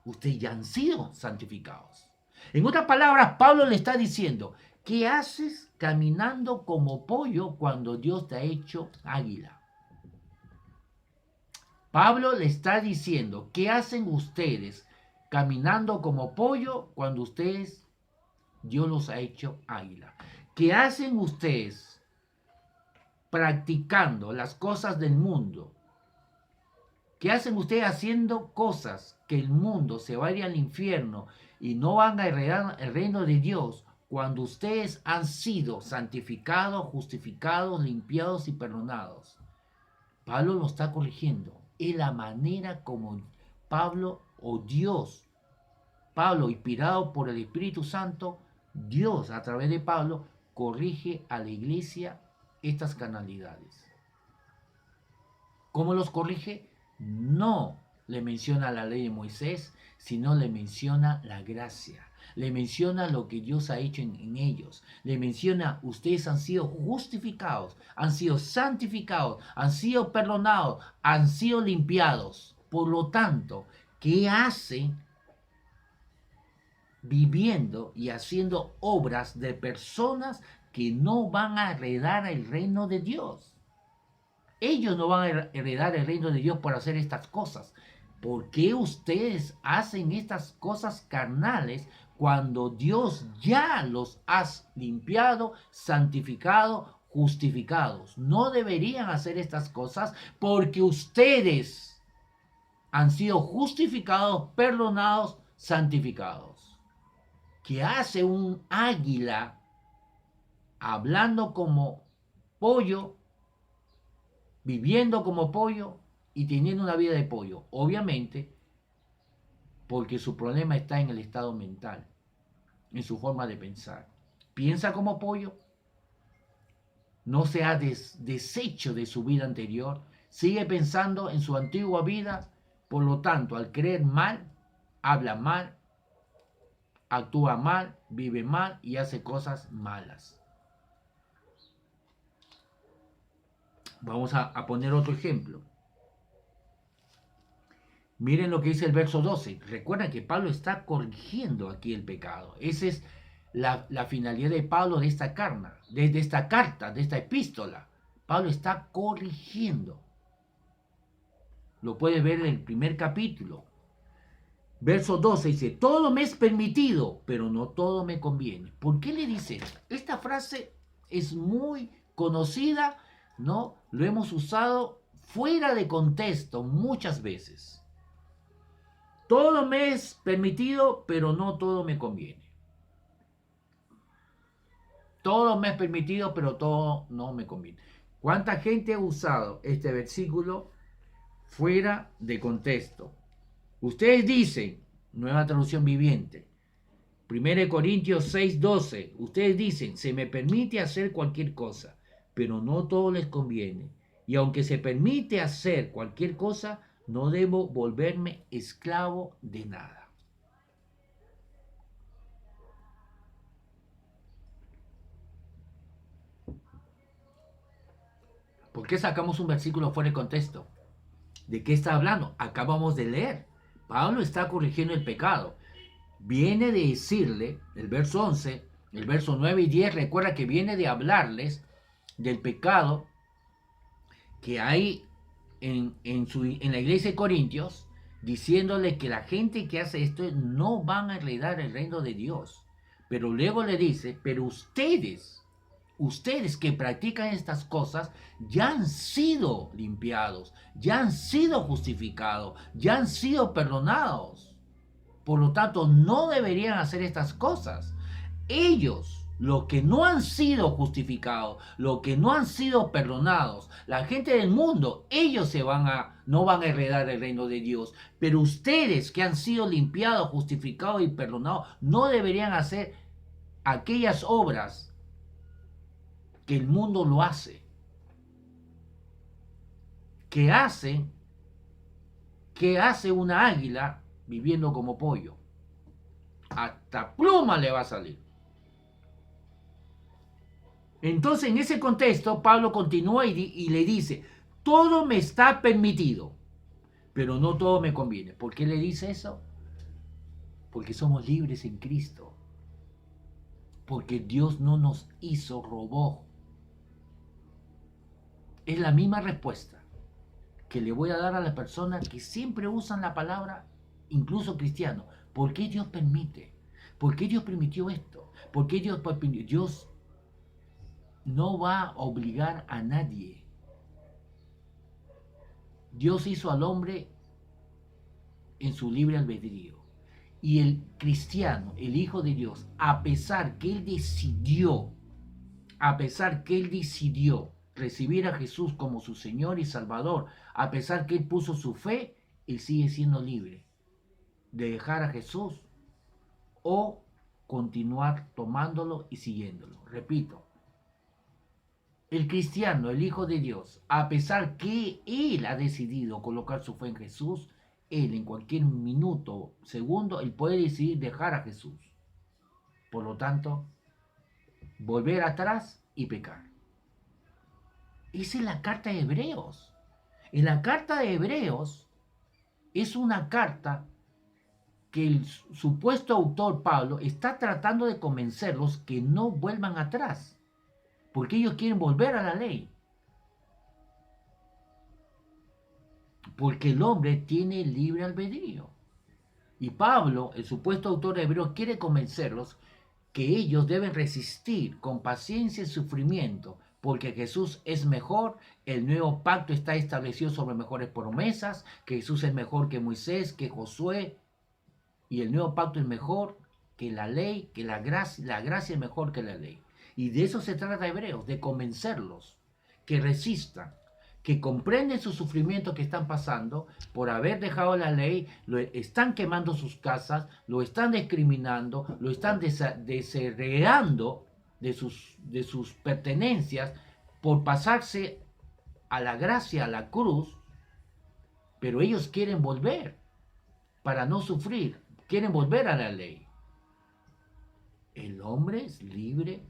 Ustedes ya han sido santificados. En otras palabras, Pablo le está diciendo, ¿Qué haces caminando como pollo cuando Dios te ha hecho águila? Pablo le está diciendo, ¿qué hacen ustedes caminando como pollo cuando ustedes, Dios los ha hecho águila? ¿Qué hacen ustedes practicando las cosas del mundo? ¿Qué hacen ustedes haciendo cosas que el mundo se vaya al infierno y no van a heredar el reino de Dios cuando ustedes han sido santificados, justificados, limpiados y perdonados? Pablo lo está corrigiendo. Es la manera como Pablo o Dios, Pablo inspirado por el Espíritu Santo, Dios a través de Pablo corrige a la iglesia estas carnalidades. ¿Cómo los corrige? No le menciona la ley de Moisés, sino le menciona la gracia. Le menciona lo que Dios ha hecho en ellos. Le menciona, ustedes han sido justificados, han sido santificados, han sido perdonados, han sido limpiados. Por lo tanto, ¿qué hacen viviendo y haciendo obras de personas que no van a heredar el reino de Dios? Ellos no van a heredar el reino de Dios por hacer estas cosas. ¿Por qué ustedes hacen estas cosas carnales cuando Dios ya los ha limpiado, santificado, justificados? No deberían hacer estas cosas porque ustedes han sido justificados, perdonados, santificados. ¿Qué hace un águila hablando como pollo, viviendo como pollo y teniendo una vida de pollo? Obviamente, porque su problema está en el estado mental, en su forma de pensar. Piensa como pollo, no se ha deshecho de su vida anterior, sigue pensando en su antigua vida, por lo tanto, al creer mal, habla mal, actúa mal, vive mal y hace cosas malas. Vamos a poner otro ejemplo. Miren lo que dice el verso 12. Recuerden que Pablo está corrigiendo aquí el pecado. Esa es la finalidad de Pablo de esta carta, de esta epístola. Pablo está corrigiendo. Lo puede ver en el primer capítulo. Verso 12 dice, todo me es permitido, pero no todo me conviene. ¿Por qué le dice esto? Esta frase es muy conocida, ¿no? Lo hemos usado fuera de contexto muchas veces. Todo me es permitido, pero no todo me conviene. Todo me es permitido, pero todo no me conviene. ¿Cuánta gente ha usado este versículo fuera de contexto? Ustedes dicen, nueva traducción viviente, 1 Corintios 6:12, ustedes dicen, se me permite hacer cualquier cosa, pero no todo les conviene. Y aunque se permite hacer cualquier cosa, no debo volverme esclavo de nada. ¿Por qué sacamos un versículo fuera de contexto? ¿De qué está hablando? Acabamos de leer. Pablo está corrigiendo el pecado. Viene de decirle, el verso 11, el verso 9 y 10, recuerda que viene de hablarles del pecado que hay en la iglesia de Corintios, diciéndole que la gente que hace esto no van a heredar el reino de Dios. Pero luego le dice, pero ustedes que practican estas cosas ya han sido limpiados, ya han sido justificados, ya han sido perdonados. Por lo tanto, no deberían hacer estas cosas. Ellos, los que no han sido justificados, los que no han sido perdonados, la gente del mundo, ellos no van a heredar el reino de Dios. Pero ustedes que han sido limpiados, justificados y perdonados, no deberían hacer aquellas obras que el mundo lo hace. ¿Qué hace una águila viviendo como pollo? Hasta pluma le va a salir. Entonces, en ese contexto, Pablo continúa y le dice, todo me está permitido, pero no todo me conviene. ¿Por qué le dice eso? Porque somos libres en Cristo. Porque Dios no nos hizo robot. Es la misma respuesta que le voy a dar a las personas que siempre usan la palabra, incluso cristiano. ¿Por qué Dios permite? ¿Por qué Dios permitió esto? ¿Por qué Dios permitió? Dios no va a obligar a nadie. Dios hizo al hombre en su libre albedrío. Y el cristiano, el Hijo de Dios, a pesar que él decidió recibir a Jesús como su Señor y Salvador, a pesar que él puso su fe, él sigue siendo libre de dejar a Jesús o continuar tomándolo y siguiéndolo. Repito, el cristiano, el Hijo de Dios, a pesar que él ha decidido colocar su fe en Jesús, él en cualquier minuto, segundo, él puede decidir dejar a Jesús. Por lo tanto, volver atrás y pecar. Esa es la carta de Hebreos. En la carta de Hebreos es una carta que el supuesto autor Pablo está tratando de convencerlos que no vuelvan atrás, porque ellos quieren volver a la ley. Porque el hombre tiene libre albedrío. Y Pablo, el supuesto autor de Hebreos, quiere convencerlos que ellos deben resistir con paciencia y sufrimiento, porque Jesús es mejor, el nuevo pacto está establecido sobre mejores promesas, que Jesús es mejor que Moisés, que Josué, y el nuevo pacto es mejor que la ley, que la gracia es mejor que la ley. Y de eso se trata Hebreos, de convencerlos que resistan, que comprenden su sufrimiento que están pasando por haber dejado la ley, lo están quemando sus casas, lo están discriminando, lo están desheredando de sus pertenencias por pasarse a la gracia, a la cruz, pero ellos quieren volver para no sufrir, quieren volver a la ley. El hombre es libre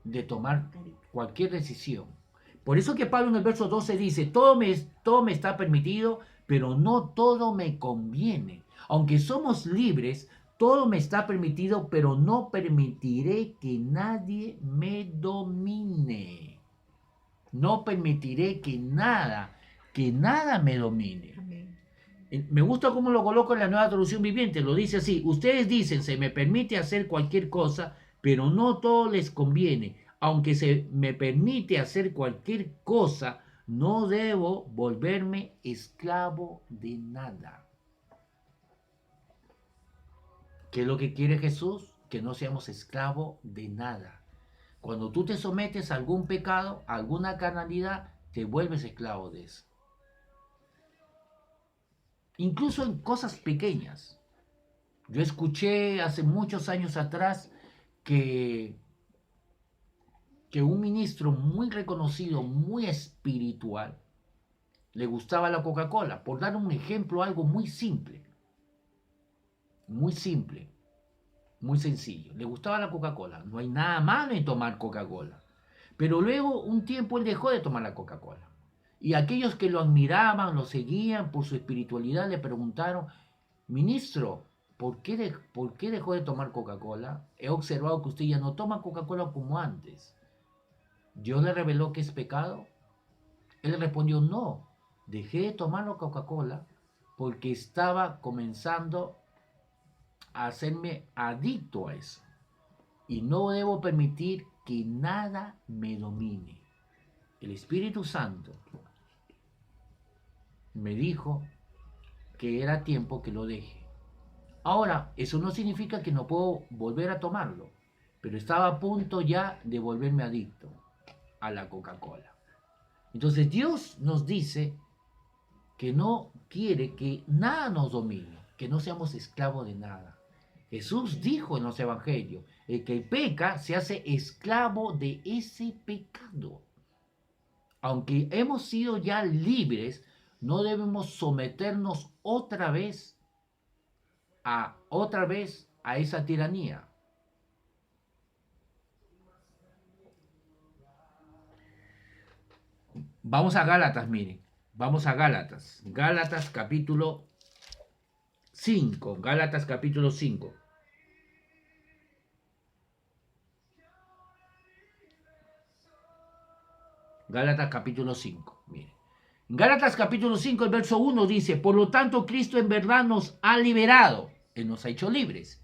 de tomar cualquier decisión. Por eso que Pablo en el verso 12 dice, todo me está permitido, pero no todo me conviene. Aunque somos libres, todo me está permitido, pero no permitiré que nadie me domine. No permitiré que nada me domine. Amén. Me gusta cómo lo coloco en la Nueva Traducción Viviente. Lo dice así, ustedes dicen, se me permite hacer cualquier cosa, pero no todo les conviene. Aunque se me permite hacer cualquier cosa, no debo volverme esclavo de nada. ¿Qué es lo que quiere Jesús? Que no seamos esclavos de nada. Cuando tú te sometes a algún pecado, a alguna carnalidad, te vuelves esclavo de eso. Incluso en cosas pequeñas. Yo escuché hace muchos años atrás que un ministro muy reconocido, muy espiritual, le gustaba la Coca-Cola. Por dar un ejemplo, algo muy simple, muy sencillo. Le gustaba la Coca-Cola. No hay nada malo en tomar Coca-Cola. Pero luego, un tiempo, él dejó de tomar la Coca-Cola. Y aquellos que lo admiraban, lo seguían por su espiritualidad, le preguntaron, ministro, ¿por qué dejó de tomar Coca-Cola? He observado que usted ya no toma Coca-Cola como antes. ¿Dios le reveló que es pecado? Él respondió, no, dejé de tomar la Coca-Cola porque estaba comenzando a hacerme adicto a eso. Y no debo permitir que nada me domine. El Espíritu Santo me dijo que era tiempo que lo deje. Ahora, eso no significa que no puedo volver a tomarlo, pero estaba a punto ya de volverme adicto a la Coca-Cola. Entonces Dios nos dice que no quiere que nada nos domine, que no seamos esclavos de nada. Jesús dijo en los evangelios, el que peca se hace esclavo de ese pecado. Aunque hemos sido ya libres, no debemos someternos otra vez a esa tiranía. Vamos a Gálatas, miren. Vamos a Gálatas. Gálatas capítulo 5. Gálatas capítulo 5. Gálatas capítulo 5. Mire. En Gálatas capítulo 5, el verso 1 dice, por lo tanto Cristo en verdad nos ha liberado, Él nos ha hecho libres.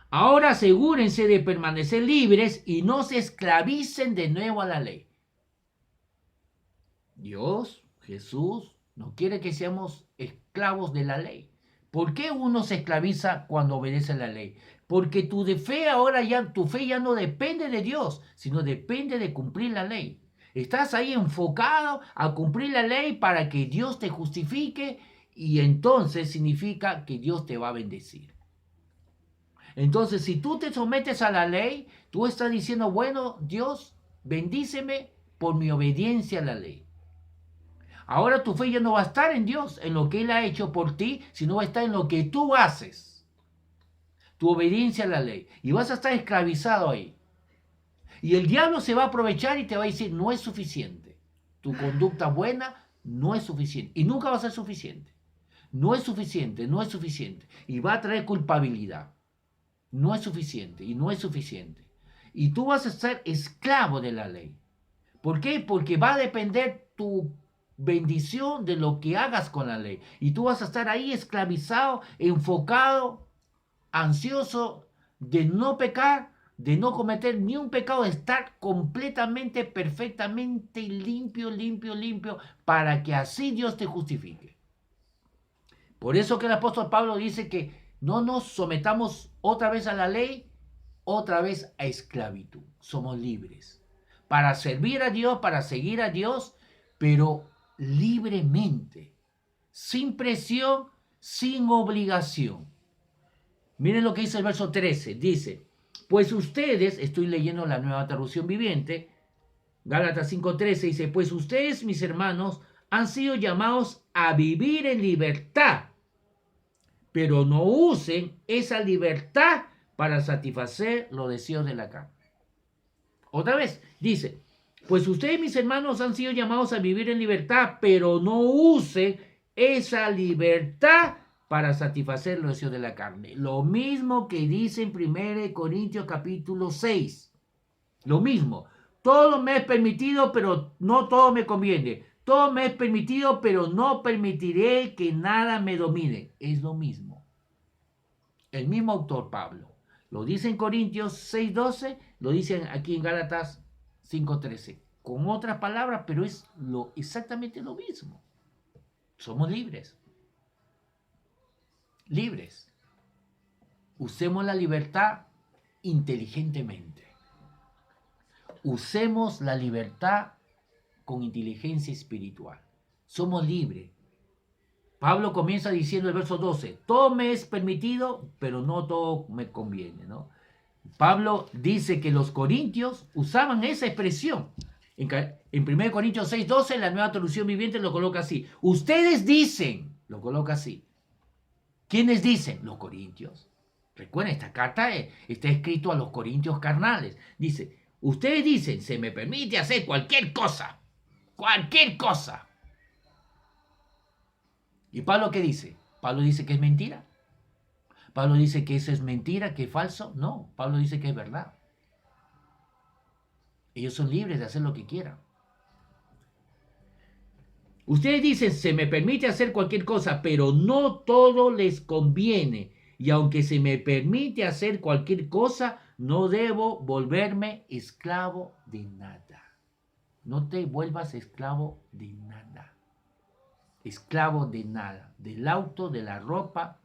Ahora asegúrense de permanecer libres y no se esclavicen de nuevo a la ley. Dios, Jesús, no quiere que seamos esclavos de la ley. ¿Por qué uno se esclaviza cuando obedece la ley? Porque tu fe ya no depende de Dios, sino depende de cumplir la ley. Estás ahí enfocado a cumplir la ley para que Dios te justifique y entonces significa que Dios te va a bendecir. Entonces, si tú te sometes a la ley, tú estás diciendo, bueno, Dios, bendíceme por mi obediencia a la ley. Ahora tu fe ya no va a estar en Dios, en lo que Él ha hecho por ti, sino va a estar en lo que tú haces. Tu obediencia a la ley. Y vas a estar esclavizado ahí. Y el diablo se va a aprovechar y te va a decir, no es suficiente. Tu conducta buena no es suficiente. Y nunca va a ser suficiente. No es suficiente, no es suficiente. Y va a traer culpabilidad. No es suficiente y no es suficiente. Y tú vas a ser esclavo de la ley. ¿Por qué? Porque va a depender tu bendición de lo que hagas con la ley. Y tú vas a estar ahí esclavizado, enfocado, ansioso de no pecar, de no cometer ni un pecado, de estar completamente, perfectamente limpio, limpio, limpio, para que así Dios te justifique. Por eso que el apóstol Pablo dice que no nos sometamos otra vez a la ley, otra vez a esclavitud. Somos libres para servir a Dios, para seguir a Dios, pero libremente, sin presión, sin obligación. Miren lo que dice el verso 13. Dice, pues ustedes, estoy leyendo la Nueva Traducción Viviente, Gálatas 5:13 dice, pues ustedes, mis hermanos, han sido llamados a vivir en libertad, pero no usen esa libertad para satisfacer los deseos de la carne. Otra vez, dice, pues ustedes, mis hermanos, han sido llamados a vivir en libertad, pero no usen esa libertad para satisfacer los deseos de la carne. Lo mismo que dice en 1 Corintios capítulo 6. Lo mismo. Todo me es permitido, pero no todo me conviene. Todo me es permitido, pero no permitiré que nada me domine. Es lo mismo. El mismo autor Pablo. Lo dice en Corintios 6:12, lo dice aquí en Gálatas 5:13. Con otras palabras, pero es exactamente lo mismo. Somos libres. Libres. Usemos la libertad inteligentemente. Usemos la libertad con inteligencia espiritual. Somos libres. Pablo comienza diciendo el verso 12, todo me es permitido, pero no todo me conviene, ¿no? Pablo dice que los corintios usaban esa expresión. En 1 Corintios 6:12, la Nueva Traducción Viviente lo coloca así. Ustedes dicen, lo coloca así. ¿Quiénes dicen? Los corintios. Recuerden, esta carta está escrito a los corintios carnales. Dice, ustedes dicen, se me permite hacer cualquier cosa. Cualquier cosa. ¿Y Pablo qué dice? Pablo dice que es mentira. Pablo dice que eso es mentira, que es falso. No, Pablo dice que es verdad. Ellos son libres de hacer lo que quieran. Ustedes dicen, se me permite hacer cualquier cosa, pero no todo les conviene. Y aunque se me permite hacer cualquier cosa, no debo volverme esclavo de nada. No te vuelvas esclavo de nada. Esclavo de nada. Del auto, de la ropa,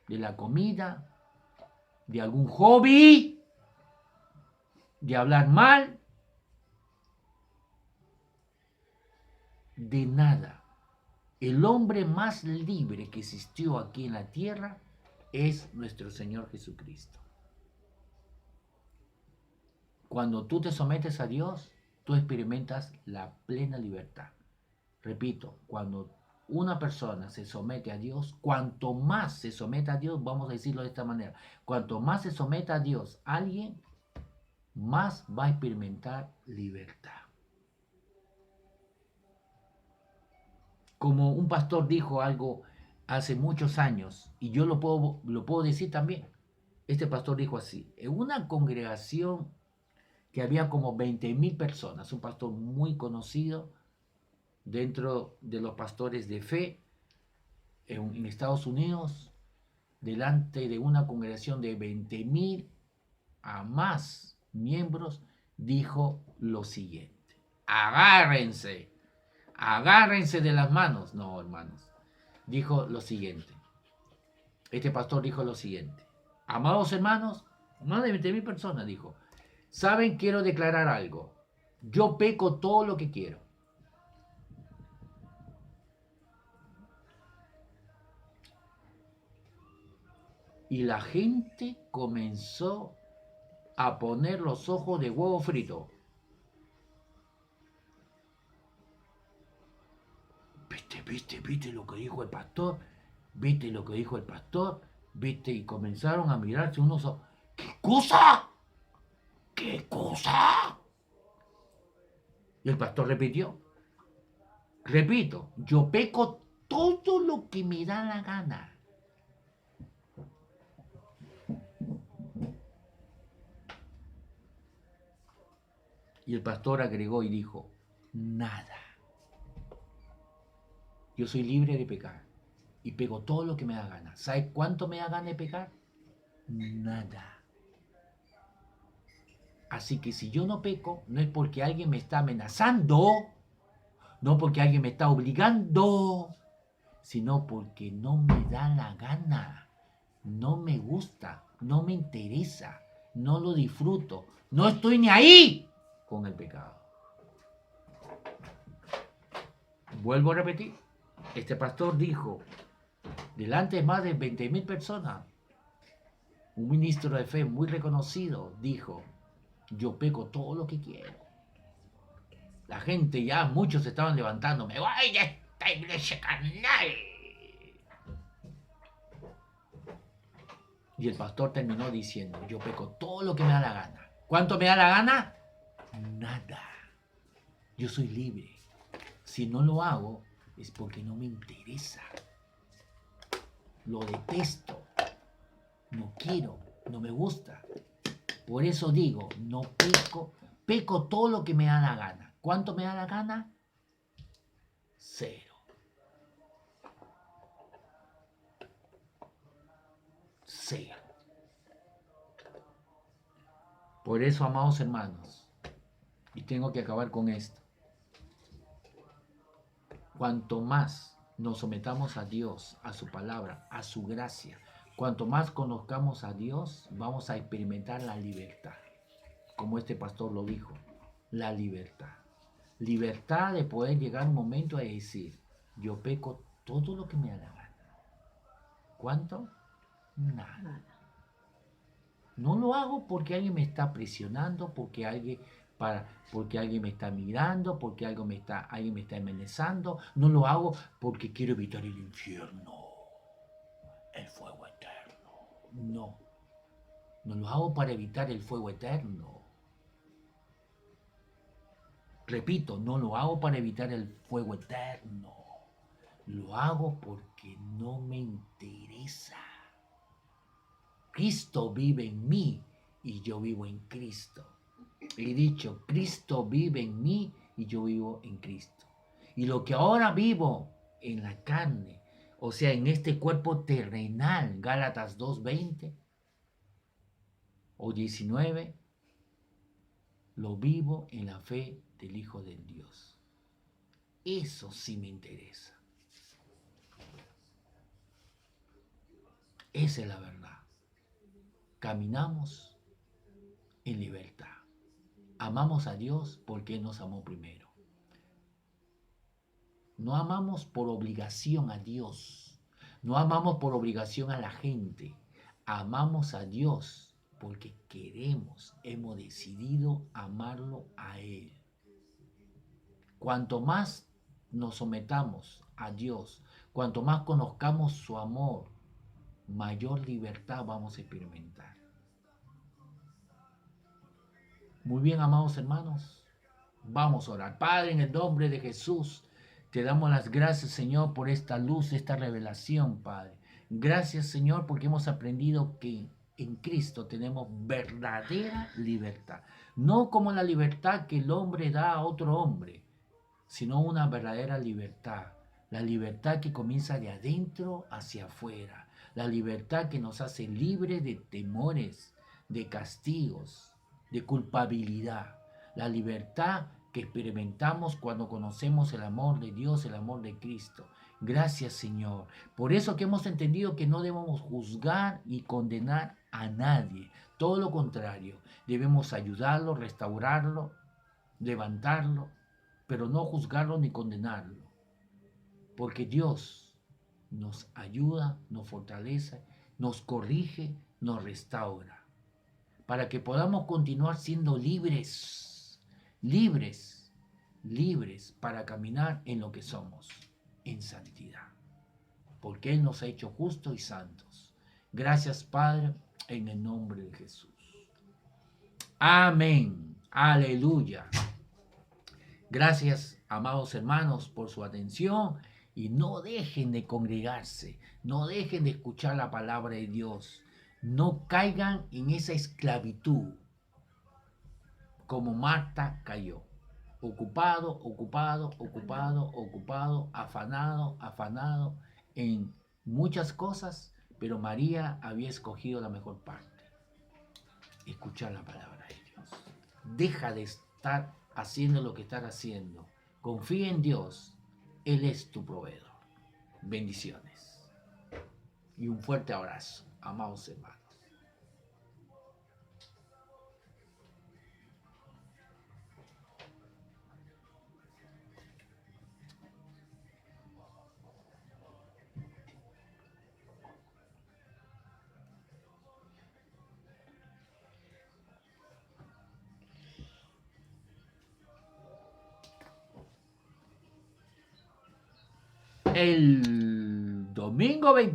de la comida, de algún hobby, de hablar mal, de nada. El hombre más libre que existió aquí en la tierra es nuestro Señor Jesucristo. Cuando tú te sometes a Dios, tú experimentas la plena libertad. Repito, cuando una persona se somete a Dios, cuanto más se somete a Dios, vamos a decirlo de esta manera, cuanto más se somete a Dios alguien, más va a experimentar libertad. Como un pastor dijo algo hace muchos años, y yo lo puedo decir también. Este pastor dijo así, en una congregación que había como 20.000 personas, un pastor muy conocido dentro de los pastores de fe en Estados Unidos, delante de una congregación de 20.000 a más miembros, dijo lo siguiente: agárrense, agárrense de las manos. No, hermanos, dijo lo siguiente. Este pastor dijo lo siguiente: amados hermanos, más de 20.000 personas, dijo, saben, quiero declarar algo. Yo peco todo lo que quiero. Y la gente comenzó a poner los ojos de huevo frito. ¿Viste lo que dijo el pastor? ¿Viste lo que dijo el pastor? ¿Viste? Y comenzaron a mirarse unos ojos. ¿Qué cosa? ¿Qué cosa? Y el pastor repitió. Repito, yo peco todo lo que me da la gana. Y el pastor agregó y dijo, nada. Yo soy libre de pecar y pego todo lo que me da gana. ¿Sabes cuánto me da gana de pecar? Nada. Así que si yo no peco, no es porque alguien me está amenazando, no porque alguien me está obligando, sino porque no me da la gana, no me gusta, no me interesa, no lo disfruto, no estoy ni ahí con el pecado. Vuelvo a repetir, este pastor dijo, delante de más de 20.000 personas, un ministro de fe muy reconocido dijo, yo peco todo lo que quiero. La gente ya, muchos se estaban levantando, me voy de esta iglesia carnal. Y el pastor terminó diciendo, yo peco todo lo que me da la gana. ¿Cuánto me da la gana? Nada. Yo soy libre. Si no lo hago, es porque no me interesa. Lo detesto. No quiero, no me gusta. Por eso digo, no peco todo lo que me da la gana. ¿Cuánto me da la gana? 0. 0. Por eso, amados hermanos, y tengo que acabar con esto, cuanto más nos sometamos a Dios, a su palabra, a su gracia, cuanto más conozcamos a Dios, vamos a experimentar la libertad. Como este pastor lo dijo, la libertad. Libertad de poder llegar un momento a decir, yo peco todo lo que me da la gana. ¿Cuánto? Nada. No lo hago porque alguien me está presionando, porque alguien me está mirando, porque alguien me está amenazando. No lo hago porque quiero evitar el infierno, el fuego eterno. No. No lo hago para evitar el fuego eterno. Repito, no lo hago para evitar el fuego eterno. Lo hago porque no me interesa. Cristo vive en mí y yo vivo en Cristo. He dicho, Cristo vive en mí y yo vivo en Cristo. Y lo que ahora vivo en la carne, o sea, en este cuerpo terrenal, Gálatas 2:20 o 19, lo vivo en la fe del Hijo del Dios. Eso sí me interesa. Esa es la verdad. Caminamos en libertad. Amamos a Dios porque Él nos amó primero. No amamos por obligación a Dios. No amamos por obligación a la gente. Amamos a Dios porque queremos, hemos decidido amarlo a Él. Cuanto más nos sometamos a Dios, cuanto más conozcamos su amor, mayor libertad vamos a experimentar. Muy bien, amados hermanos, vamos a orar. Padre, en el nombre de Jesús, te damos las gracias, Señor, por esta luz, esta revelación, Padre. Gracias, Señor, porque hemos aprendido que en Cristo tenemos verdadera libertad. No como la libertad que el hombre da a otro hombre, sino una verdadera libertad. La libertad que comienza de adentro hacia afuera. La libertad que nos hace libres de temores, de castigos, de culpabilidad. La libertad que experimentamos cuando conocemos el amor de Dios, el amor de Cristo. Gracias, Señor. Por eso que hemos entendido que no debemos juzgar y condenar a nadie. Todo lo contrario, debemos ayudarlo, restaurarlo, levantarlo, pero no juzgarlo ni condenarlo. Porque Dios nos ayuda, nos fortalece, nos corrige, nos restaura. Para que podamos continuar siendo libres, libres, libres para caminar en lo que somos, en santidad. Porque Él nos ha hecho justos y santos. Gracias, Padre, en el nombre de Jesús. Amén. Aleluya. Gracias, amados hermanos, por su atención y no dejen de congregarse, no dejen de escuchar la palabra de Dios, no caigan en esa esclavitud como Marta cayó. Ocupado, ocupado, ocupado, ocupado, afanado, afanado en muchas cosas, pero María había escogido la mejor parte, escuchar la palabra de Dios. Deja de estar haciendo lo que estás haciendo. Confía en Dios. Él es tu proveedor. Bendiciones. Y un fuerte abrazo, amados hermanos. El domingo 25